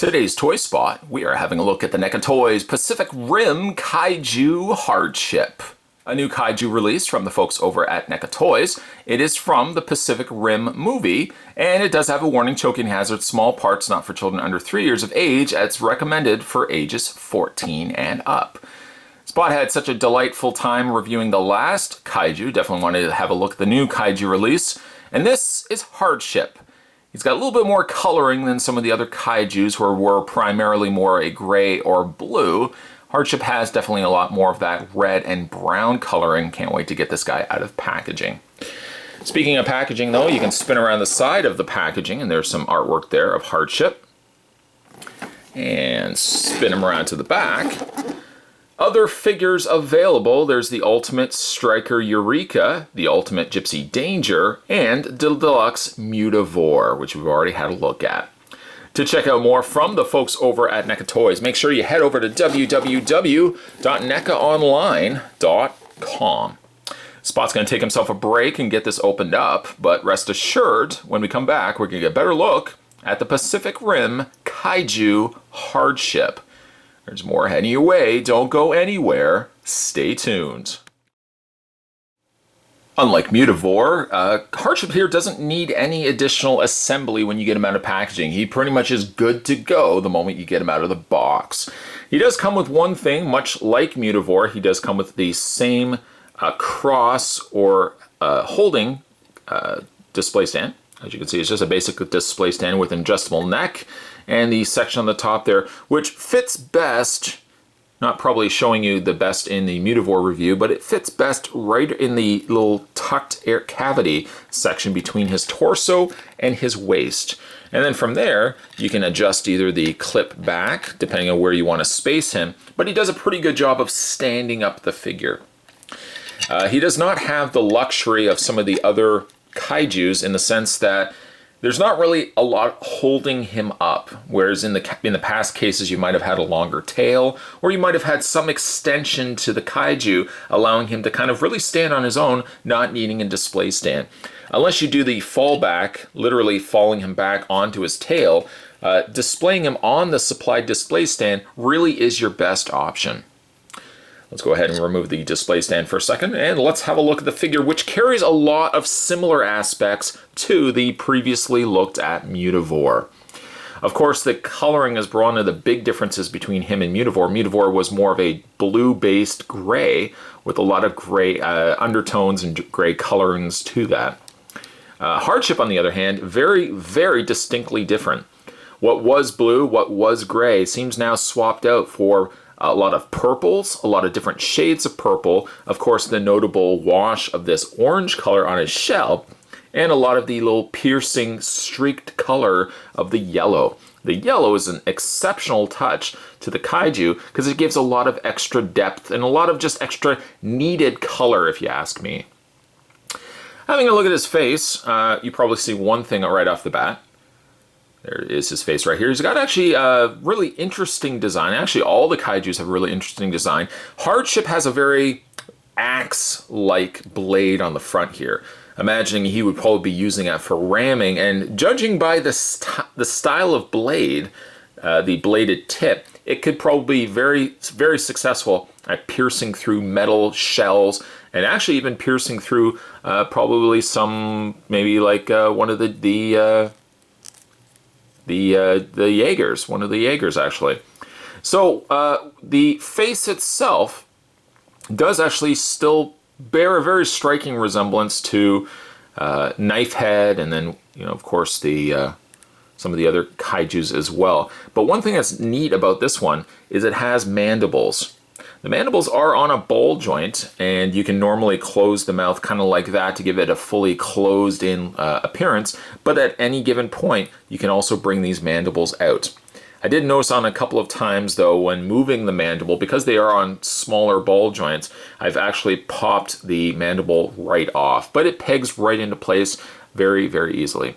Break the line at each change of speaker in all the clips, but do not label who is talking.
Today's Toy Spot, we are having a look at the NECA Toys Pacific Rim Kaiju Hardship. A new Kaiju release from the folks over at NECA Toys. It is from the Pacific Rim movie, and it does have a warning: choking hazard, small parts not for children under 3 years of age. It's recommended for ages 14 and up. Spot had such a delightful time reviewing the last Kaiju. Definitely wanted to have a look at the new Kaiju release. And this is Hardship. He's got a little bit more coloring than some of the other Kaijus who were primarily more a gray or blue. Hardship has definitely a lot more of that red and brown coloring. Can't wait to get this guy out of packaging. Speaking of packaging though, you can spin around the side of the packaging and there's some artwork there of Hardship. And spin him around to the back. Other figures available, there's the Ultimate Striker Eureka, the Ultimate Gypsy Danger, and the Deluxe Mutavore, which we've already had a look at. To check out more from the folks over at NECA Toys, make sure you head over to www.necaonline.com. Spot's going to take himself a break and get this opened up, but rest assured, when we come back, we're going to get a better look at the Pacific Rim Kaiju Hardship. There's more heading your way. Don't go anywhere. Stay tuned. Unlike Mutavore, Hardship here doesn't need any additional assembly when you get him out of packaging. He pretty much is good to go the moment you get him out of the box. He does come with one thing, much like Mutavore. He does come with the same cross or holding display stand. As you can see, it's just a basic display stand with an adjustable neck and the section on the top there, which fits best, not probably showing you the best in the Mutavore review, but it fits best right in the little tucked air cavity section between his torso and his waist. And then from there, you can adjust either the clip back, depending on where you want to space him, but he does a pretty good job of standing up the figure. He does not have the luxury of some of the other Kaijus in the sense that there's not really a lot holding him up, whereas in the past cases you might have had a longer tail, or you might have had some extension to the Kaiju, allowing him to kind of really stand on his own, not needing a display stand. Unless you do the fallback, literally falling him back onto his tail, displaying him on the supplied display stand really is your best option. Let's go ahead and remove the display stand for a second, and let's have a look at the figure, which carries a lot of similar aspects to the previously looked at Mutavore. Of course, the coloring is one of the big differences between him and Mutavore. Mutavore was more of a blue-based gray with a lot of gray undertones and gray colorings to that. Hardship, on the other hand, very, very distinctly different. What was blue, what was gray, seems now swapped out for a lot of purples, a lot of different shades of purple, of course the notable wash of this orange color on his shell, and a lot of the little piercing streaked color of the yellow. The yellow is an exceptional touch to the Kaiju because it gives a lot of extra depth and a lot of just extra needed color, if you ask me. Having a look at his face, you probably see one thing right off the bat. There is his face right here. He's got actually a really interesting design. Actually, all the Kaijus have a really interesting design. Hardship has a very axe-like blade on the front here. Imagining he would probably be using that for ramming, and judging by the style of blade, the bladed tip, it could probably be very, very successful at piercing through metal shells, and actually even piercing through probably some, maybe like one of the Jaegers, one of the Jaegers actually. So the face itself does actually still bear a very striking resemblance to Knifehead, and then of course the some of the other Kaijus as well. But one thing that's neat about this one is it has mandibles. The mandibles are on a ball joint, and you can normally close the mouth kind of like that to give it a fully closed-in appearance, but at any given point, you can also bring these mandibles out. I did notice on a couple of times, though, when moving the mandible, because they are on smaller ball joints, I've actually popped the mandible right off, but it pegs right into place very, very easily.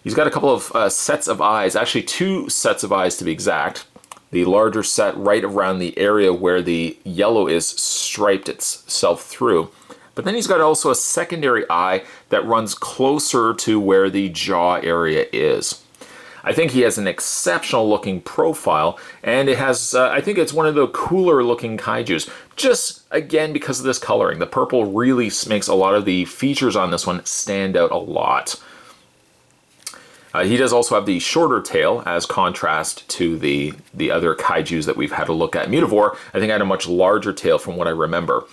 He's got a couple of sets of eyes, actually 2 sets of eyes to be exact. The larger set right around the area where the yellow is striped itself through. But then he's got also a secondary eye that runs closer to where the jaw area is. I think he has an exceptional looking profile, and it has, I think it's one of the cooler looking kaijus, just again because of this coloring. The purple really makes a lot of the features on this one stand out a lot. He does also have the shorter tail as contrast to the other kaijus that we've had a look at. Mutavore, I think, had a much larger tail from what I remember.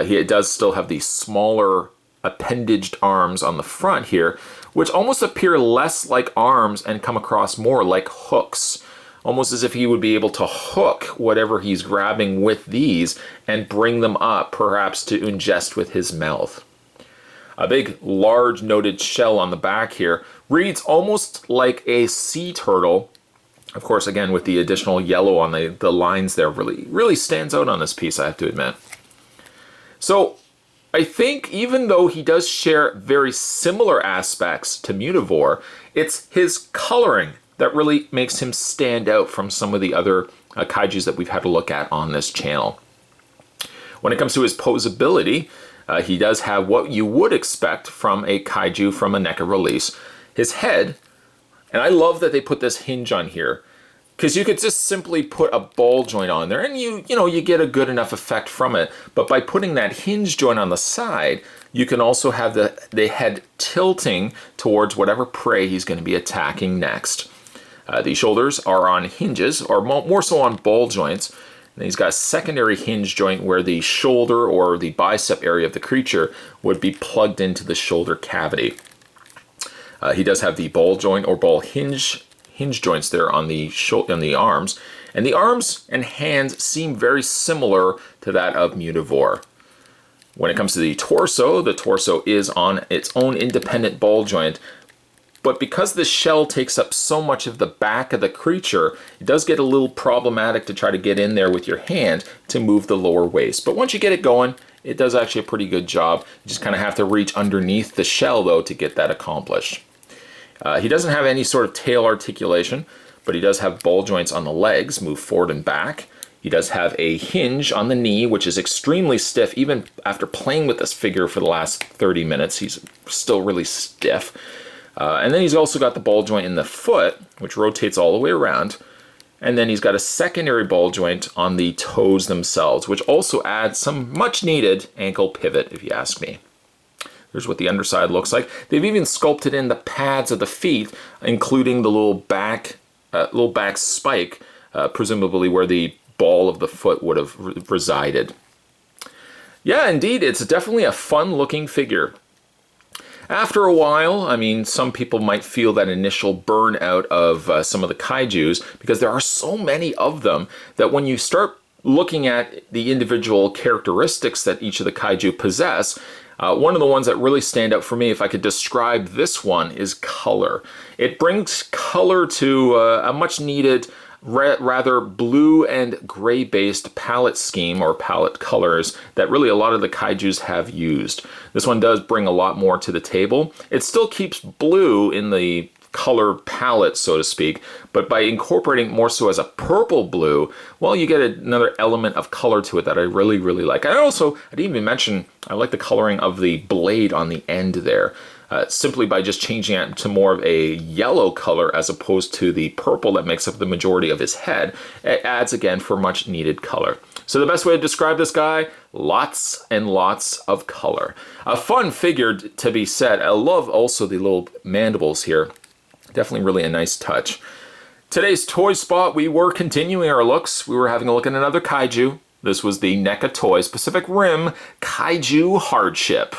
He does still have the smaller appendaged arms on the front here, which almost appear less like arms and come across more like hooks. Almost as if he would be able to hook whatever he's grabbing with these and bring them up, perhaps to ingest with his mouth. A big, large noted shell on the back here reads almost like a sea turtle. Of course, again, with the additional yellow on the lines there, really stands out on this piece, I have to admit. So, I think even though he does share very similar aspects to Mutavore, it's his coloring that really makes him stand out from some of the other kaijus that we've had a look at on this channel. When it comes to his posability, he does have what you would expect from a kaiju from a NECA release. His head, and I love that they put this hinge on here, because you could just simply put a ball joint on there and you get a good enough effect from it. But by putting that hinge joint on the side, you can also have the head tilting towards whatever prey he's going to be attacking next. The shoulders are on hinges, or more so on ball joints. And he's got a secondary hinge joint where the shoulder or the bicep area of the creature would be plugged into the shoulder cavity. He does have the ball joint or ball hinge joints there on the arms, and the arms and hands seem very similar to that of Mutavore. When it comes to the torso is on its own independent ball joint, but because the shell takes up so much of the back of the creature, it does get a little problematic to try to get in there with your hand to move the lower waist. But once you get it going, it does actually a pretty good job. You just kind of have to reach underneath the shell though to get that accomplished. He doesn't have any sort of tail articulation, but he does have ball joints on the legs, move forward and back. He does have a hinge on the knee, which is extremely stiff. Even after playing with this figure for the last 30 minutes, he's still really stiff. And then he's also got the ball joint in the foot, which rotates all the way around. And then he's got a secondary ball joint on the toes themselves, which also adds some much needed ankle pivot, if you ask me. Here's what the underside looks like. They've even sculpted in the pads of the feet, including the little back spike, presumably where the ball of the foot would have resided. Yeah, indeed, it's definitely a fun-looking figure. After a while, I mean, some people might feel that initial burnout of some of the kaijus, because there are so many of them that when you start looking at the individual characteristics that each of the kaiju possess, one of the ones that really stand out for me, if I could describe this one, is color. It brings color to a much needed, rather blue and gray based palette scheme or palette colors that really a lot of the kaijus have used. This one does bring a lot more to the table. It still keeps blue in the color palette, so to speak, but by incorporating more so as a purple blue, well, you get another element of color to it that I really, really like. I didn't even mention, I like the coloring of the blade on the end there. Simply by just changing it to more of a yellow color as opposed to the purple that makes up the majority of his head, it adds again for much needed color. So the best way to describe this guy, lots and lots of color. A fun figure to be said. I love also the little mandibles here. Definitely really a nice touch. Today's toy spot, we were continuing our looks. We were having a look at another kaiju. This was the NECA Toys Pacific Rim Kaiju Hardship.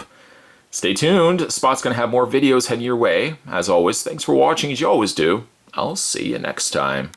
Stay tuned. Spot's going to have more videos heading your way. As always, thanks for watching as you always do. I'll see you next time.